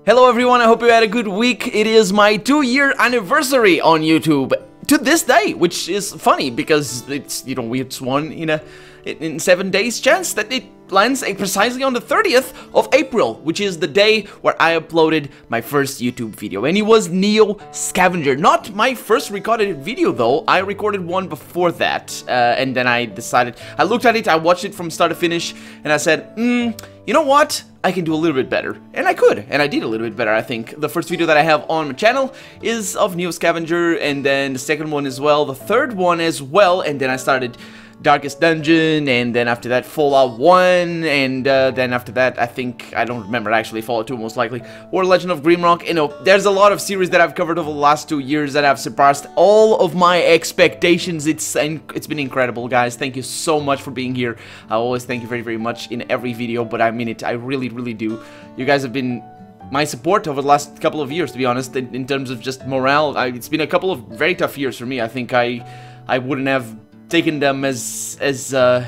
Hello everyone, I hope you had a good week. It is my 2-year anniversary on YouTube to this day, which is funny because it's, it's one in 7 days chance that it lands precisely on the 30th of April, which is the day where I uploaded my first YouTube video, and it was Neo Scavenger. Not my first recorded video though, I recorded one before that, and then I decided, I looked at it, I watched it from start to finish, and I said, you know what? I can do a little bit better. And I could, and I did a little bit better, I think. The first video that I have on my channel is of Neo Scavenger, and then the second one as well, the third one as well, and then I started Darkest Dungeon, and then after that Fallout 1, and then after that I don't remember actually, Fallout 2 most likely, or Legend of Grimrock. There's a lot of series that I've covered over the last 2 years that have surpassed all of my expectations. It's been incredible, guys. Thank you so much for being here. I always thank you very, very much in every video, but I mean it, I really, really do. You guys have been my support over the last couple of years, to be honest, in terms of just morale. It's been a couple of very tough years for me. I think I wouldn't have taken them as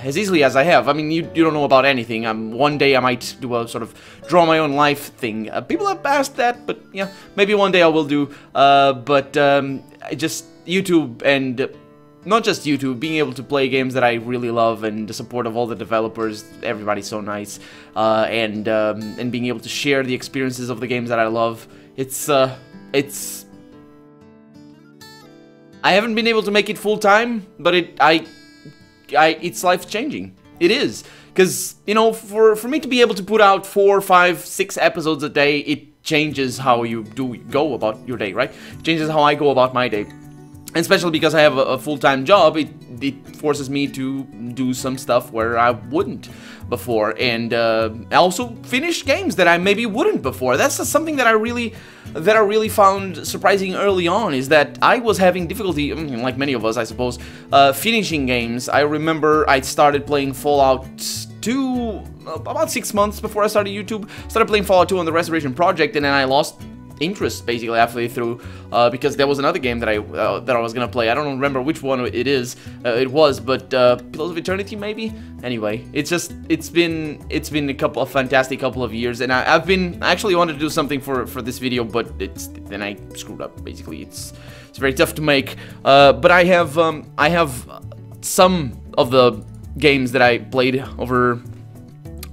easily as I have. I mean, you don't know about anything. One day I might do a sort of draw my own life thing. People have asked that, but yeah, maybe one day I will do. Just YouTube, and not just YouTube, being able to play games that I really love, and the support of all the developers, everybody's so nice, and being able to share the experiences of the games that I love. I haven't been able to make it full time, but it's life changing. It is, because for me to be able to put out 4, 5, 6 episodes a day, it changes how you go about your day, right? It changes how I go about my day, and especially because I have a full-time job, it forces me to do some stuff where I wouldn't before, and I also finish games that I maybe wouldn't before. That's just something that I really found surprising early on, is that I was having difficulty, like many of us I suppose, finishing games. I remember I started playing Fallout 2 about 6 months before I started YouTube. Started playing Fallout 2 on the Restoration Project, and then I lost interest basically halfway through, because there was another game that I was gonna play. I don't remember which one it was, but Pillars of Eternity maybe. Anyway, it's been a fantastic couple of years, and I actually wanted to do something for this video, but then I screwed up basically. It's very tough to make, but I have some of the games that I played over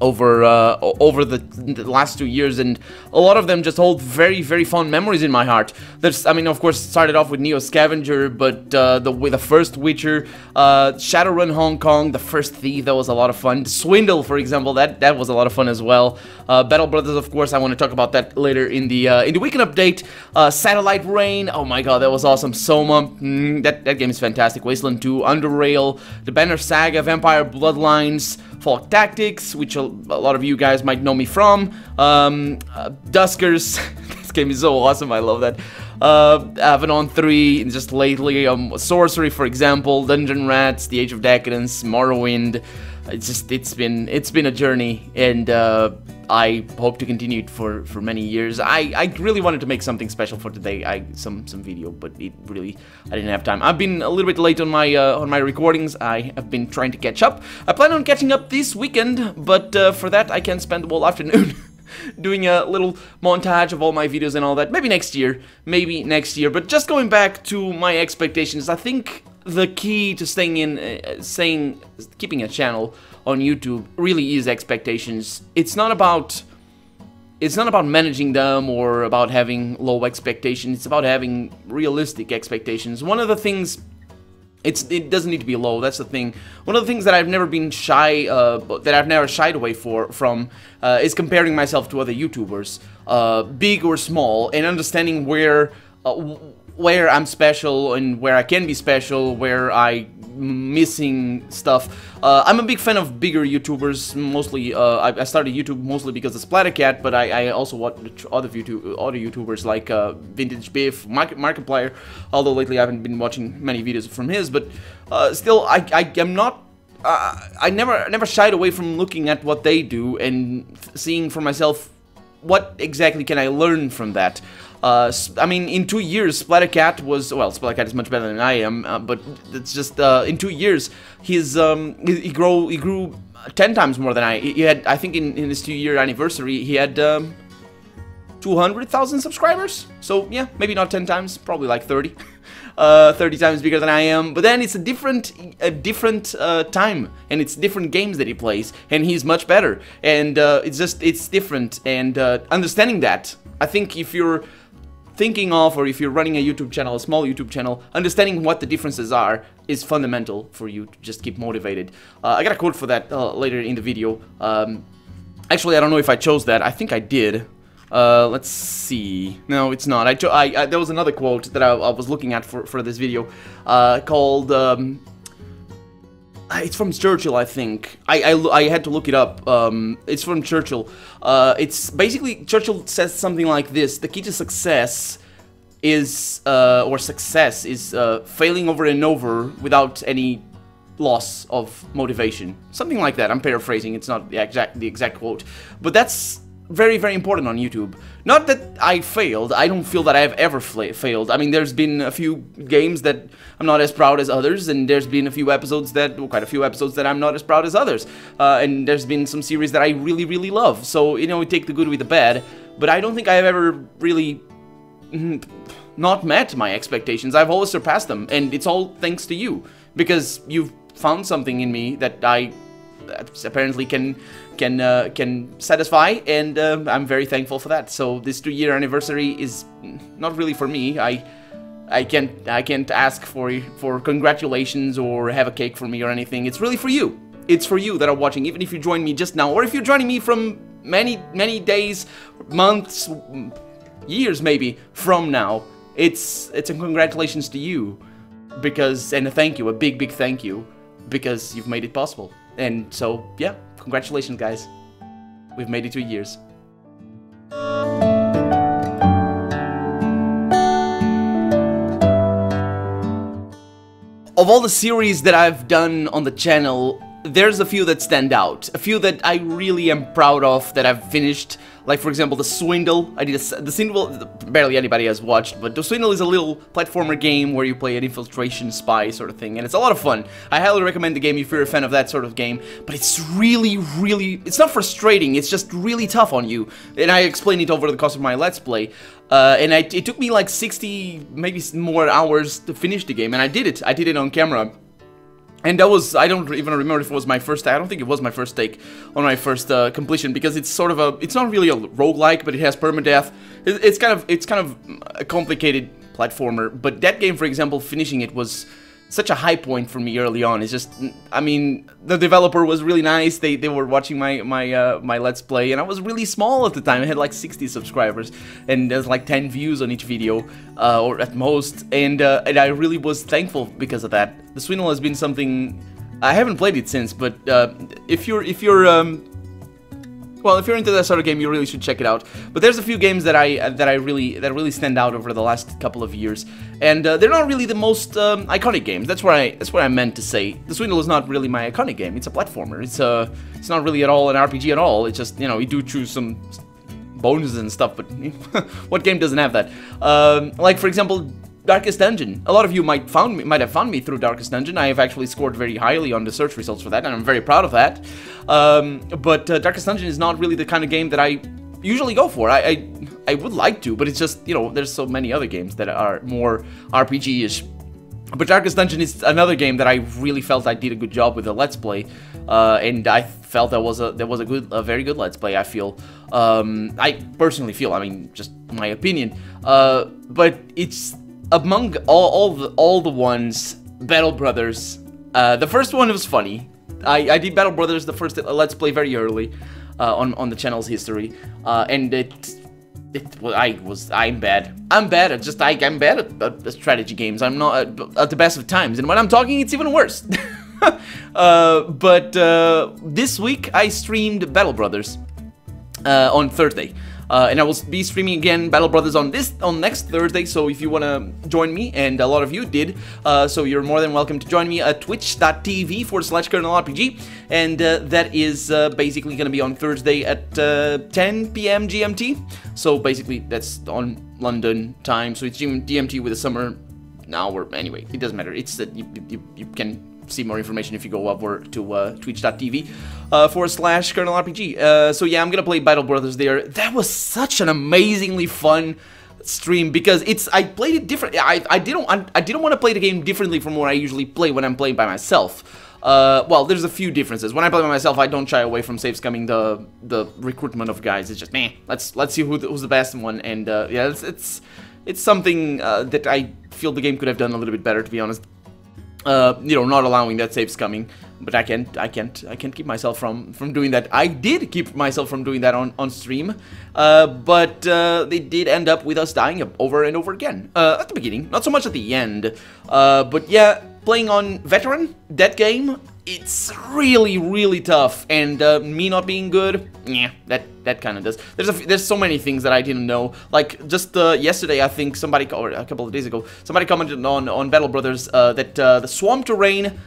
the last 2 years, and a lot of them just hold very, very fond memories in my heart. Of course, it started off with Neo Scavenger, but with the first Witcher, Shadowrun Hong Kong, the first Thief, that was a lot of fun. Swindle, for example, that was a lot of fun as well. Battle Brothers, of course, I want to talk about that later in the weekend update. Satellite Rain, oh my god, that was awesome. Soma, that game is fantastic. Wasteland 2, Underrail, The Banner Saga, Vampire Bloodlines, Fallout Tactics, which a lot of you guys might know me from, Duskers, this game is so awesome, I love that, Avalon 3, and just lately, Sorcery, for example, Dungeon Rats, The Age of Decadence, Morrowind. It's been a journey, and I hope to continue it for many years. I really wanted to make something special for today, some video, but I didn't have time. I've been a little bit late on my recordings. I have been trying to catch up. I plan on catching up this weekend, but for that I can spend the whole afternoon doing a little montage of all my videos and all that. Maybe next year, but just going back to my expectations, I think the key to keeping a channel on YouTube really is expectations. It's not about managing them or about having low expectations. It's about having realistic expectations. One of the things, it doesn't need to be low, that's the thing. One of the things that I've never been shied away from is comparing myself to other YouTubers, big or small, and understanding where I'm special and where I can be special, where I'm missing stuff. I'm a big fan of bigger YouTubers, mostly. I started YouTube mostly because of Splattercat, but I also watch other YouTubers like Vintage Biff, Markiplier, although lately I haven't been watching many videos from his, but still, I never shied away from looking at what they do and seeing for myself what exactly can I learn from that. I mean, in 2 years, Splattercat was, well, Splattercat is much better than I am, but it's just, in 2 years, he grew 10 times more than I. He had, I think in his 2-year anniversary, he had, 200,000 subscribers. So yeah, maybe not 10 times, probably like 30. 30 times bigger than I am, but then it's a different time, and it's different games that he plays, and he's much better, and it's different, and understanding that, I think if you're thinking of, or if you're running a YouTube channel, a small YouTube channel, understanding what the differences are is fundamental for you to just keep motivated. I got a quote for that later in the video. Actually, I don't know if I chose that. I think I did. Let's see. No, it's not. There was another quote that I was looking at for this video, called, it's from Churchill, I think. I had to look it up. It's from Churchill. It's basically, Churchill says something like this: the key to success is, failing over and over without any loss of motivation. Something like that. I'm paraphrasing. It's not the exact quote, but that's very, very important on YouTube. Not that I failed. I don't feel that I've ever failed. I mean, there's been a few games that I'm not as proud as others, and there's been a few episodes that, well, quite a few episodes that I'm not as proud as others. And there's been some series that I really, really love. So, you know, we take the good with the bad, but I don't think I've ever really not met my expectations. I've always surpassed them, and it's all thanks to you, because you've found something in me that I apparently can satisfy, and I'm very thankful for that. So this 2-year anniversary is not really for me. I can't ask for congratulations or have a cake for me or anything. It's really for you. It's for you that are watching, even if you join me just now, or if you're joining me from many days, months, years maybe from now. It's a congratulations to you, and a thank you, a big thank you, because you've made it possible. And so, yeah, congratulations, guys. We've made it 2 years. Of all the series that I've done on the channel, there's a few that stand out. A few that I really am proud of, that I've finished. Like, for example, The Swindle. The Swindle, barely anybody has watched, but The Swindle is a little platformer game where you play an infiltration spy sort of thing, and it's a lot of fun. I highly recommend the game if you're a fan of that sort of game, but it's really, it's not frustrating, it's just really tough on you. And I explained it over the course of my Let's Play. It took me like 60, maybe more hours to finish the game, and I did it on camera. And that was, I don't even remember if it was my first take. I don't think it was my first take on my first completion, because it's sort of it's not really a roguelike, but it has permadeath. It's kind of a complicated platformer, but that game, for example, finishing it was such a high point for me early on. It's just, I mean, the developer was really nice. They were watching my Let's Play, and I was really small at the time. I had like 60 subscribers, and there's like 10 views on each video, or at most, and I really was thankful because of that. The Swindle has been something, I haven't played it since, but if you're into that sort of game, you really should check it out. But there's a few games that really stand out over the last couple of years, and they're not really the most iconic games. That's what I meant to say. The Swindle is not really my iconic game. It's a platformer. It's not really at all an RPG at all. It's just, you know, you do choose some bonuses and stuff, but what game doesn't have that? Like, for example, Darkest Dungeon. A lot of you might have found me through Darkest Dungeon. I have actually scored very highly on the search results for that, and I'm very proud of that. But Darkest Dungeon is not really the kind of game that I usually go for. I would like to, but it's just, you know, there's so many other games that are more RPG-ish. But Darkest Dungeon is another game that I really felt I did a good job with the Let's Play, and I felt that was a very good Let's Play. I feel, I personally feel. I mean, just my opinion. But it's among all the ones, Battle Brothers. The first one was funny. I did Battle Brothers, the first Let's Play, very early on the channel's history, and I'm bad. I'm bad at strategy games. I'm not at the best of times, and when I'm talking, it's even worse. But this week I streamed Battle Brothers on Thursday. And I will be streaming again Battle Brothers on next Thursday, so if you want to join me, and a lot of you did, so you're more than welcome to join me at twitch.tv/KernelRPG, and that is basically going to be on Thursday at 10 PM GMT, so basically that's on London time, so it's GMT with a summer hour. Anyway, it doesn't matter, it's that you can see more information if you go over to twitch.tv/KernelRPG. So yeah, I'm gonna play Battle Brothers there. That was such an amazingly fun stream because I played it different. I didn't want to play the game differently from what I usually play when I'm playing by myself. Well, there's a few differences. When I play by myself, I don't shy away from save scumming the recruitment of guys. It's just, meh, let's see who's the best one, and yeah, it's something that I feel the game could have done a little bit better, to be honest. You know, not allowing that save scumming, but I can't keep myself from doing that. I did keep myself from doing that on stream, but they did end up with us dying over and over again at the beginning, not so much at the end. But yeah, playing on veteran, that game, it's really tough, and me not being good, yeah, that kind of does. There's so many things that I didn't know. Like just yesterday, I think somebody, or a couple of days ago, somebody commented on Battle Brothers that the swamp terrain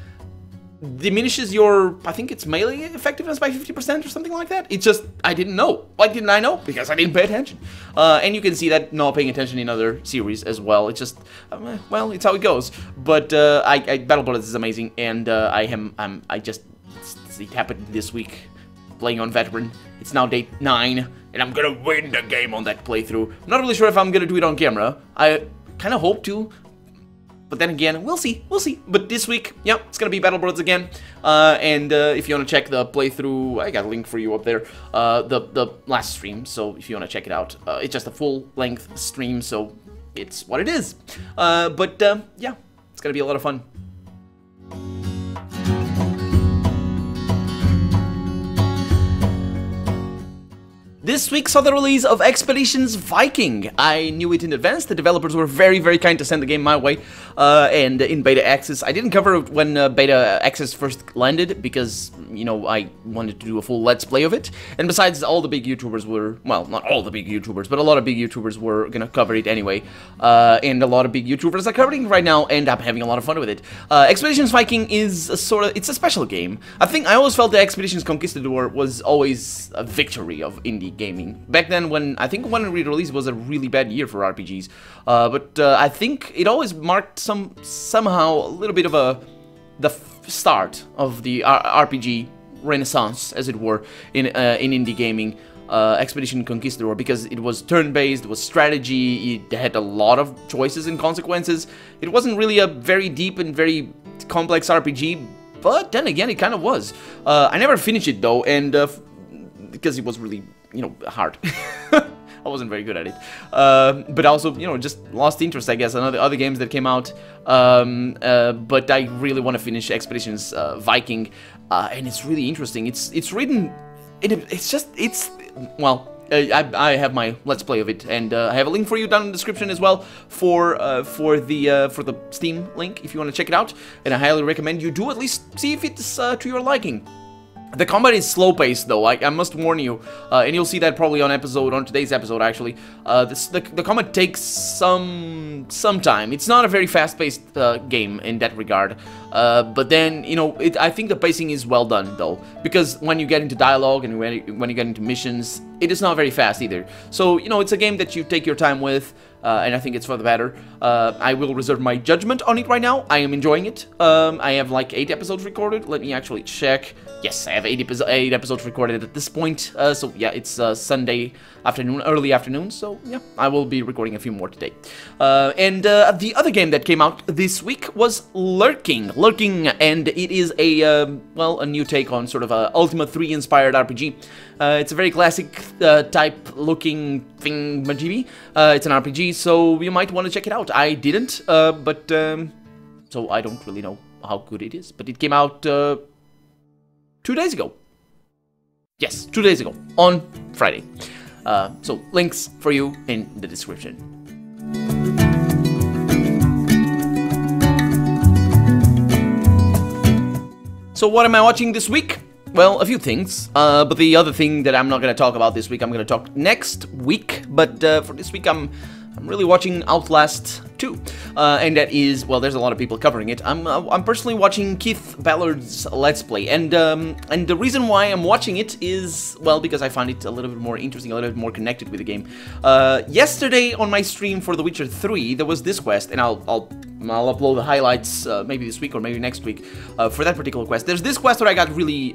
diminishes your, I think it's melee effectiveness by 50% or something like that. It's just, I didn't know. Why didn't I know? Because I didn't pay attention. And you can see that not paying attention in other series as well. It's just, well, it's how it goes. But Battle Brothers is amazing, and it happened this week, playing on veteran. It's now day 9, and I'm gonna win the game on that playthrough. I'm not really sure if I'm gonna do it on camera. I kind of hope to. But then again, we'll see. But this week, yeah, it's gonna be Battle Brothers again. And if you wanna check the playthrough, I got a link for you up there. The last stream, so if you wanna check it out, it's just a full-length stream, so it's what it is. But yeah, it's gonna be a lot of fun. This week saw the release of Expeditions Viking. I knew it in advance. The developers were very kind to send the game my way, and in beta access. I didn't cover it when beta access first landed because, you know, I wanted to do a full let's play of it. And besides, all the big YouTubers were, well, not all the big YouTubers, but a lot of big YouTubers were gonna cover it anyway. And a lot of big YouTubers are covering it right now, and I'm having a lot of fun with it. Expeditions Viking is it's a special game. I always felt that Expeditions Conquistador was always a victory of indie gaming. Back then, I think when it released was a really bad year for RPGs, but I think it always marked somehow a little bit of the start of the RPG renaissance, as it were, in indie gaming. Expedition Conquistador, because it was turn-based, it was strategy, it had a lot of choices and consequences. It wasn't really a very deep and very complex RPG, but then again, it kind of was. I never finished it though, and because it was really, you know, hard. I wasn't very good at it, but also, you know, just lost interest, I guess, in other games that came out. But I really want to finish Expeditions Viking, and it's really interesting. It's written, well, I have my Let's Play of it, and I have a link for you down in the description as well for the Steam link if you want to check it out. And I highly recommend you do at least see if it's to your liking. The combat is slow-paced, though, I must warn you, and you'll see that probably on today's episode, actually. The combat takes some time. It's not a very fast-paced game in that regard, but then, you know, I think the pacing is well done, though, because when you get into dialogue and when you get into missions, it is not very fast either. So, you know, it's a game that you take your time with, and I think it's for the better. I will reserve my judgment on it right now. I am enjoying it. I have like 8 episodes recorded. Let me actually check. Yes, I have 8 episodes recorded at this point. So yeah, it's Sunday afternoon, early afternoon. So yeah, I will be recording a few more today. And the other game that came out this week was Lurking, and it is a well, a new take on sort of a Ultima 3 inspired RPG. It's a very classic type looking thing, majiggy. It's an RPG, so you might want to check it out. I didn't, but so I don't really know how good it is. But it came out 2 days ago. Yes, 2 days ago on Friday. So links for you in the description. So what am I watching this week? Well, a few things, but the other thing that I'm not going to talk about this week, I'm going to talk next week, but for this week I'm really watching Outlast 2, and that is, well, there's a lot of people covering it. I'm personally watching Keith Ballard's Let's Play, and the reason why I'm watching it is, well, because I find it a little bit more interesting, a little bit more connected with the game. Yesterday on my stream for The Witcher 3, there was this quest, and I'll I'll upload the highlights maybe this week or maybe next week for that particular quest. There's this quest where I got really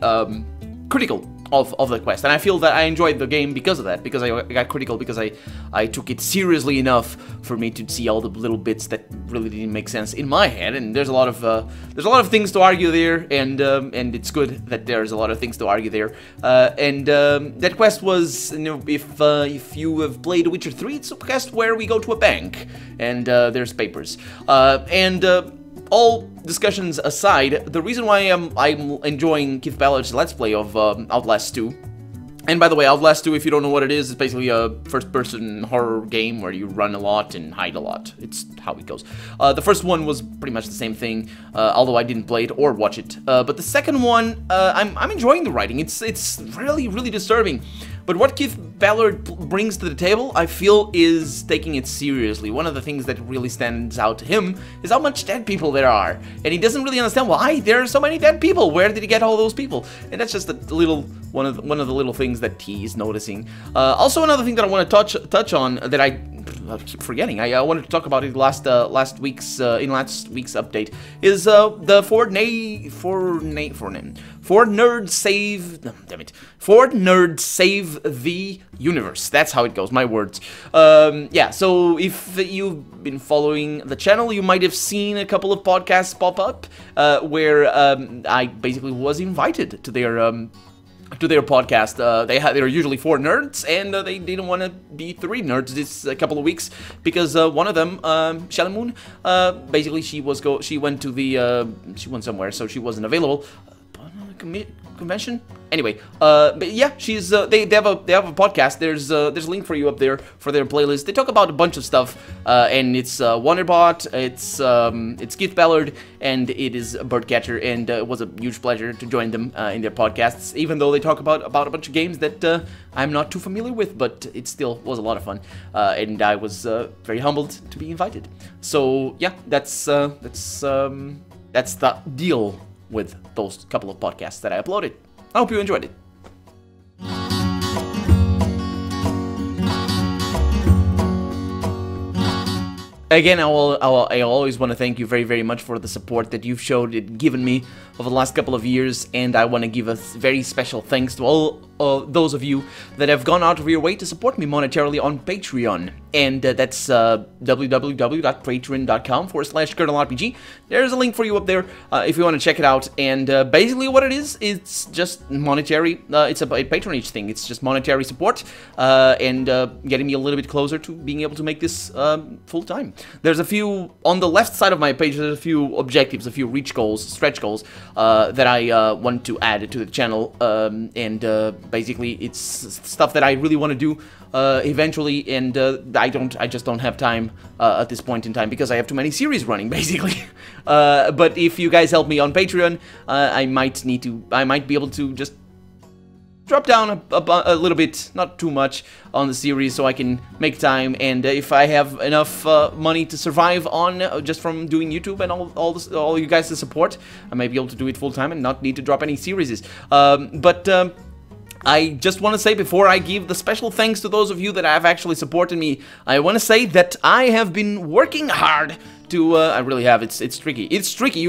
critical of the quest, and I feel that I enjoyed the game because of that, because I got critical, because I took it seriously enough for me to see all the little bits that really didn't make sense in my head. And there's a lot of things to argue there, and it's good that there's a lot of things to argue there. That quest was, you know, if you have played Witcher 3, it's a quest where we go to a bank and there's papers, all discussions aside, the reason why I'm enjoying Keith Ballard's Let's Play of Outlast 2, and by the way, Outlast 2, if you don't know what it is, it's basically a first-person horror game where you run a lot and hide a lot. It's how it goes. The first one was pretty much the same thing, although I didn't play it or watch it. But the second one, I'm enjoying the writing. It's really, really disturbing. But what Keith Ballard brings to the table, I feel, is taking it seriously. One of the things that really stands out to him is how much dead people there are. And he doesn't really understand why there are so many dead people. Where did he get all those people? And that's just a little one of the little things that he's noticing. Also, another thing that I want to touch on that I keep forgetting. I wanted to talk about it last week's update is the Ford Nerds Save the Universe. That's how it goes, my words. Yeah, so if you've been following the channel, you might have seen a couple of podcasts pop up where I basically was invited to their podcast. They were usually 4 nerds, and they didn't want to be 3 nerds this couple of weeks because one of them, Shelly Moon, basically she went somewhere, so she wasn't available. Convention. Anyway, but yeah, she's they have a podcast. There's a link for you up there for their playlist. They talk about a bunch of stuff, and it's Wonderbot, it's Keith Ballard, and it is Birdcatcher, and it was a huge pleasure to join them in their podcasts. Even though they talk about a bunch of games that I'm not too familiar with, but it still was a lot of fun, and I was very humbled to be invited. So yeah, that's the deal with those couple of podcasts that I uploaded. I hope you enjoyed it. Again, I always want to thank you very, very much for the support that you've showed and given me over the last couple of years, and I want to give a very special thanks to all those of you that have gone out of your way to support me monetarily on Patreon, and that's www.patreon.com/KernelRPG. There's a link for you up there if you want to check it out, and basically what it is, it's just monetary, it's a patronage thing, it's just monetary support, and getting me a little bit closer to being able to make this full-time. There's a few, on the left side of my page, there's a few objectives, a few reach goals, stretch goals, that I want to add to the channel, and basically it's stuff that I really want to do eventually, and I just don't have time at this point in time because I have too many series running, basically. But if you guys help me on Patreon, I might be able to just drop down a little bit, not too much, on the series so I can make time, and if I have enough money to survive on just from doing YouTube and all you guys to support, I might be able to do it full time and not need to drop any series. I just want to say, before I give the special thanks to those of you that have actually supported me, I want to say that I have been working hard to, I really have, it's tricky. It's tricky,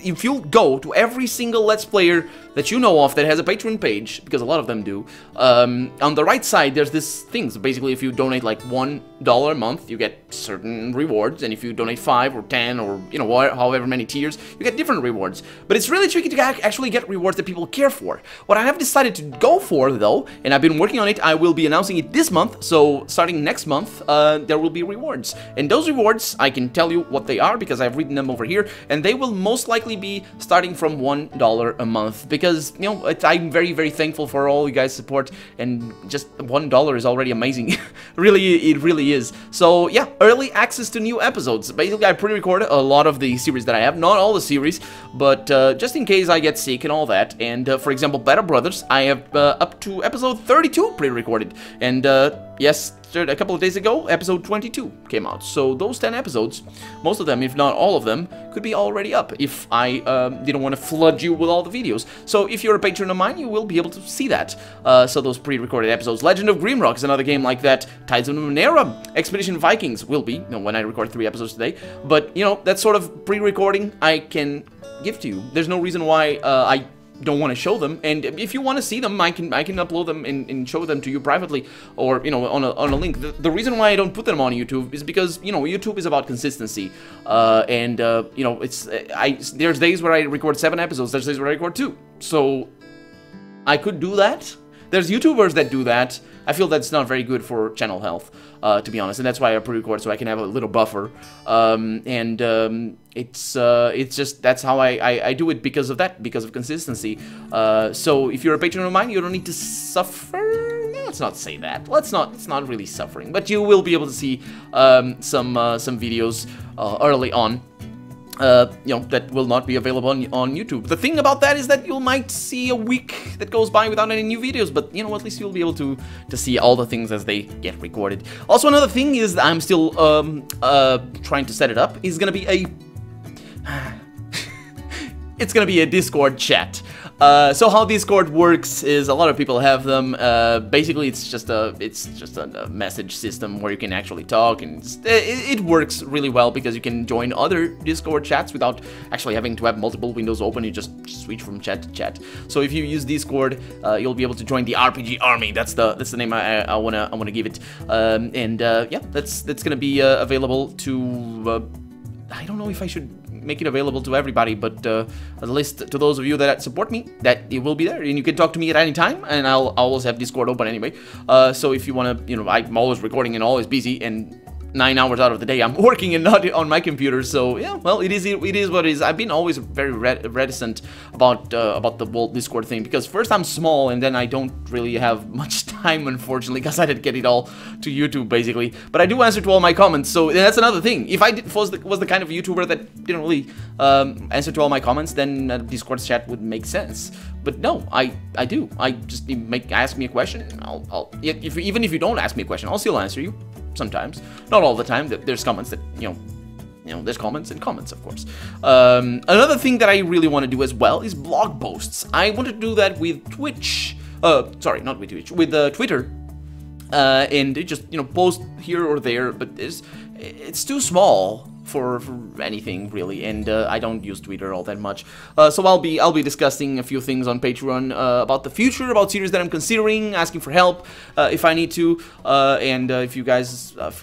if you go to every single Let's Player that you know of that has a Patreon page, because a lot of them do, on the right side there's this thing. So basically, if you donate like $1 a month, you get certain rewards, and if you donate 5 or 10 or, you know, however many tiers, you get different rewards. But it's really tricky to actually get rewards that people care for. What I have decided to go for, though, and I've been working on it, I will be announcing it this month, so starting next month, there will be rewards. And those rewards, I can tell you what they are because I've written them over here, and they will most likely be starting from $1 a month, because, you know, I'm very, very thankful for all you guys' support, and just $1 is already amazing. Really, it really is. So yeah, early access to new episodes. Basically, I pre-recorded a lot of the series that I have, not all the series, but just in case I get sick and all that. And for example, Battle Brothers, I have up to episode 32 pre-recorded, and yes, a couple of days ago, episode 22 came out. So those 10 episodes, most of them, if not all of them, could be already up if I didn't want to flood you with all the videos. So if you're a patron of mine, you will be able to see that. So those pre-recorded episodes. Legend of Grimrock is another game like that. Tides of Numenera, Expedition Vikings will be, when I record 3 episodes today. But, that sort of pre-recording I can give to you. There's no reason why I don't want to show them, and if you want to see them, I can upload them and show them to you privately, or on a link. The reason why I don't put them on YouTube is because YouTube is about consistency, and there's days where I record 7 episodes, there's days where I record 2, so I could do that. There's YouTubers that do that. I feel that's not very good for channel health, to be honest, and that's why I pre-record, so I can have a little buffer. It's just, that's how I do it, because of that, because of consistency. So if you're a patron of mine, you don't need to suffer. Let's not say that. It's not really suffering, but you will be able to see some videos early on. That will not be available on YouTube. The thing about that is that you might see a week that goes by without any new videos, but at least you'll be able to see all the things as they get recorded. Also, another thing is that I'm still trying to set it up. Is gonna be a it's gonna be a Discord chat. So how Discord works is a lot of people have them. Basically, it's just a message system where you can actually talk, and it works really well because you can join other Discord chats without actually having to have multiple windows open. You just switch from chat to chat. So if you use Discord, you'll be able to join the RPG Army. That's the name I wanna give it. Yeah, that's gonna be available to. I don't know if I should make it available to everybody, but at least to those of you that support me, that it will be there, and you can talk to me at any time, and I'll always have Discord open anyway. So if you want to, I'm always recording and always busy, and 9 hours out of the day I'm working and not on my computer. So yeah, well, it is what it is. I've been always very reticent about the whole Discord thing, because first I'm small, and then I don't really have much time, unfortunately, because I didn't get it all to YouTube basically. But I do answer to all my comments, so that's another thing. If I was the kind of YouTuber that didn't really answer to all my comments, then Discord chat would make sense. But no, I do. I just ask me a question. Even if you don't ask me a question, I'll still answer you. Sometimes, not all the time. There's comments that there's comments and comments, of course. Another thing that I really want to do as well is blog posts. I want to do that with Twitch. Sorry, not with Twitch. With Twitter. And just post here or there, but it's too small for anything really, and I don't use Twitter all that much. So I'll be discussing a few things on Patreon about the future, about series that I'm considering, asking for help if I need to, and if you guys are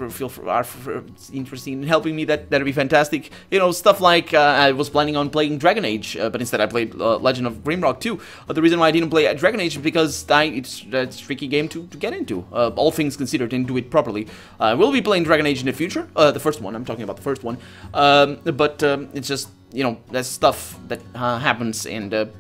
interested in helping me, that'd be fantastic. Stuff like I was planning on playing Dragon Age, but instead I played Legend of Grimrock 2. The reason why I didn't play Dragon Age is because it's a tricky game to get into, all things considered, and do it properly. I will be playing Dragon Age in the future, the first one. I'm talking about the first one. But it's just, that's stuff that happens, and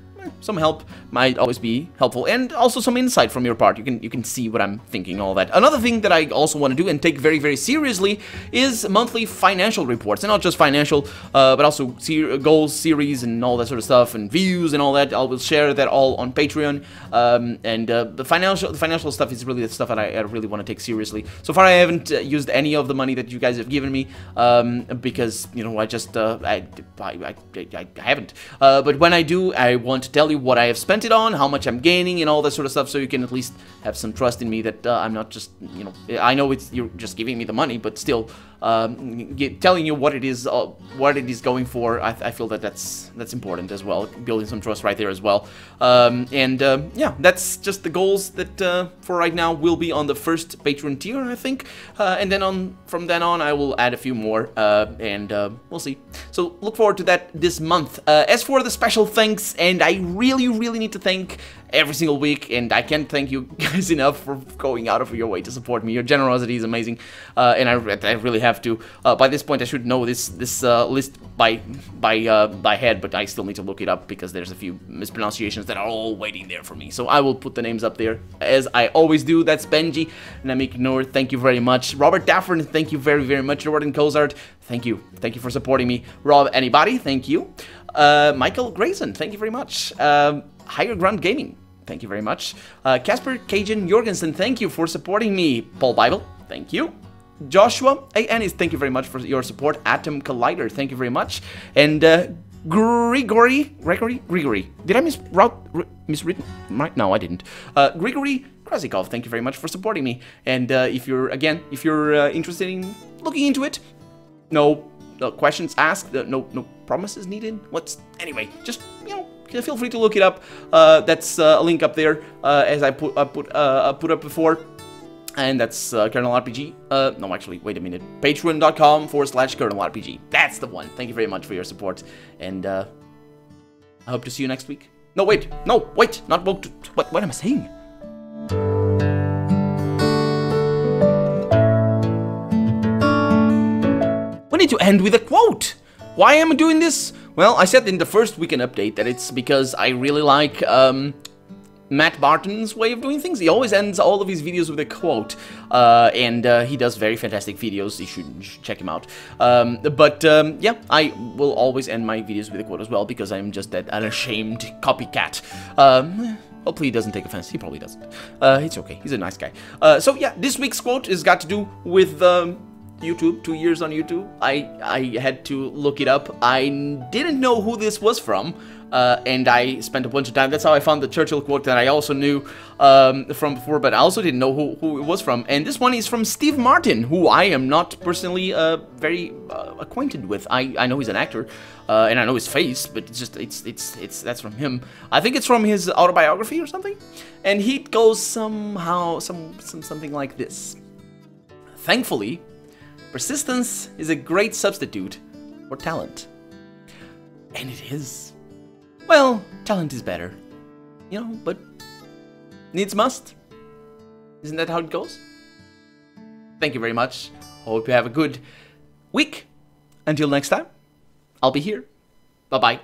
some help might always be helpful, and also some insight from your part. You can see what I'm thinking, all that. Another thing that I also want to do and take very, very seriously is monthly financial reports, and not just financial, but also goals, series, and all that sort of stuff, and views and all that. I will share that all on Patreon, and the financial stuff is really the stuff that I really want to take seriously. So far, I haven't used any of the money that you guys have given me, because I just I haven't. But when I do, I want to tell you what I have spent it on, how much I'm gaining, and all that sort of stuff, so you can at least have some trust in me that I'm not just, I know you're just giving me the money, but still, telling you what it is going for. I feel that's important as well, building some trust right there as well. Yeah, that's just the goals that for right now will be on the first Patreon tier, I think, and then from then on I will add a few more, and we'll see. So look forward to that this month. As for the special thanks, and I really need to thank every single week, and I can't thank you guys enough for going out of your way to support me. Your generosity is amazing, and I really have to. By this point, I should know this list by head, but I still need to look it up because there's a few mispronunciations that are all waiting there for me. So I will put the names up there as I always do. That's Benji, Namik Noor, thank you very much. Robert Daffern, thank you very much. Jordan Cozart, thank you for supporting me. Rob Anybody, thank you. Michael Grayson, thank you very much. Higher Ground Gaming, thank you very much. Casper Cajun Jorgensen, thank you for supporting me. Paul Bible, thank you. Joshua Anis, thank you very much for your support. Atom Collider, thank you very much. And Grigory, did I miswritten? No, I didn't. Grigory Krasikov, thank you very much for supporting me. And if you're interested in looking into it, no questions asked, no promises needed. Anyway, just feel free to look it up. That's a link up there, as I put up before. And that's Kernel RPG. No, actually, wait a minute. Patreon.com/Kernel RPG. That's the one. Thank you very much for your support. And I hope to see you next week. No, wait. Not book. What am I saying? We need to end with a quote. Why am I doing this? Well, I said in the first weekend update that it's because I really like Matt Barton's way of doing things. He always ends all of his videos with a quote, and he does very fantastic videos. You should check him out. Yeah, I will always end my videos with a quote as well, because I'm just an unashamed copycat. Hopefully he doesn't take offense. He probably doesn't. It's okay. He's a nice guy. So yeah, this week's quote has got to do with YouTube, 2 years on YouTube. I had to look it up. I didn't know who this was from, and I spent a bunch of time. That's how I found the Churchill quote that I also knew from before, but I also didn't know who it was from. And this one is from Steve Martin, who I am not personally very acquainted with. I know he's an actor, and I know his face, but that's from him. I think it's from his autobiography or something. And he goes something like this: "Thankfully, persistence is a great substitute for talent." And it is. Well, talent is better, but needs must. Isn't that how it goes? Thank you very much. Hope you have a good week. Until next time, I'll be here. Bye-bye.